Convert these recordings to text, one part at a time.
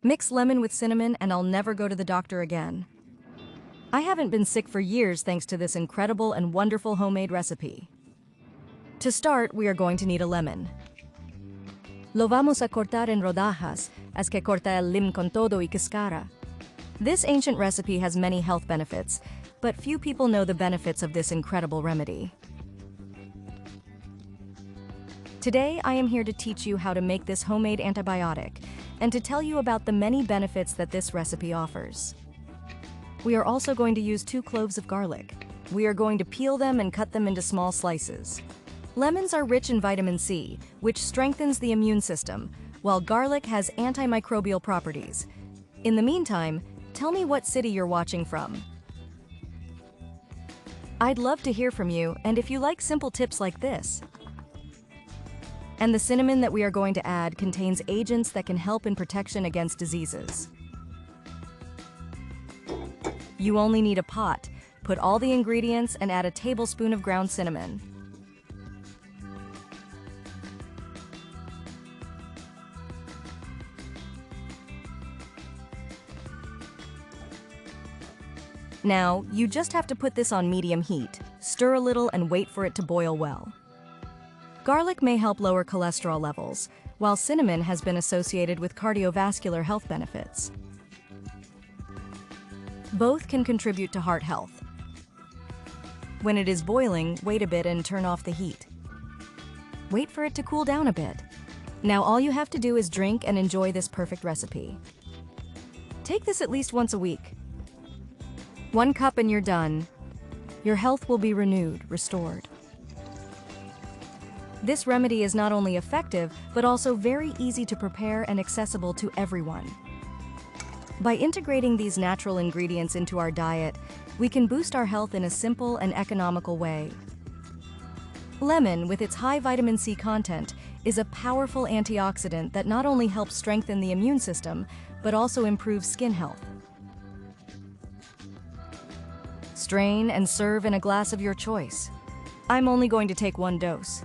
Mix lemon with cinnamon and I'll never go to the doctor again. I haven't been sick for years thanks to this incredible and wonderful homemade recipe. To start, we are going to need a lemon. Lo vamos a cortar en rodajas, as que corta el lim con todo y cascara. This ancient recipe has many health benefits, but few people know the benefits of this incredible remedy. Today, I am here to teach you how to make this homemade antibiotic, and to tell you about the many benefits that this recipe offers. We are also going to use 2 cloves of garlic. We are going to peel them and cut them into small slices. Lemons are rich in vitamin C, which strengthens the immune system, while garlic has antimicrobial properties. In the meantime, tell me what city you're watching from. I'd love to hear from you, and if you like simple tips like this. And the cinnamon that we are going to add contains agents that can help in protection against diseases. You only need a pot. Put all the ingredients and add a tablespoon of ground cinnamon. Now, you just have to put this on medium heat, stir a little and wait for it to boil well. Garlic may help lower cholesterol levels, while cinnamon has been associated with cardiovascular health benefits. Both can contribute to heart health. When it is boiling, wait a bit and turn off the heat. Wait for it to cool down a bit. Now all you have to do is drink and enjoy this perfect recipe. Take this at least once a week. 1 cup and you're done. Your health will be renewed, restored. This remedy is not only effective, but also very easy to prepare and accessible to everyone. By integrating these natural ingredients into our diet, we can boost our health in a simple and economical way. Lemon, with its high vitamin C content, is a powerful antioxidant that not only helps strengthen the immune system, but also improves skin health. Strain and serve in a glass of your choice. I'm only going to take 1 dose.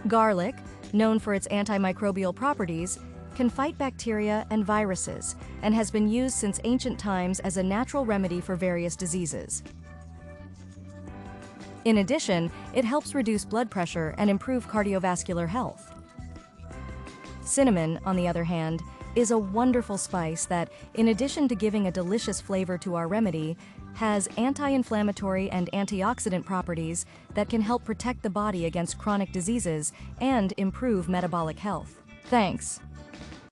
Garlic, known for its antimicrobial properties, can fight bacteria and viruses and has been used since ancient times as a natural remedy for various diseases. In addition, it helps reduce blood pressure and improve cardiovascular health. Cinnamon, on the other hand, is a wonderful spice that, in addition to giving a delicious flavor to our remedy, has anti-inflammatory and antioxidant properties that can help protect the body against chronic diseases and improve metabolic health. Thanks.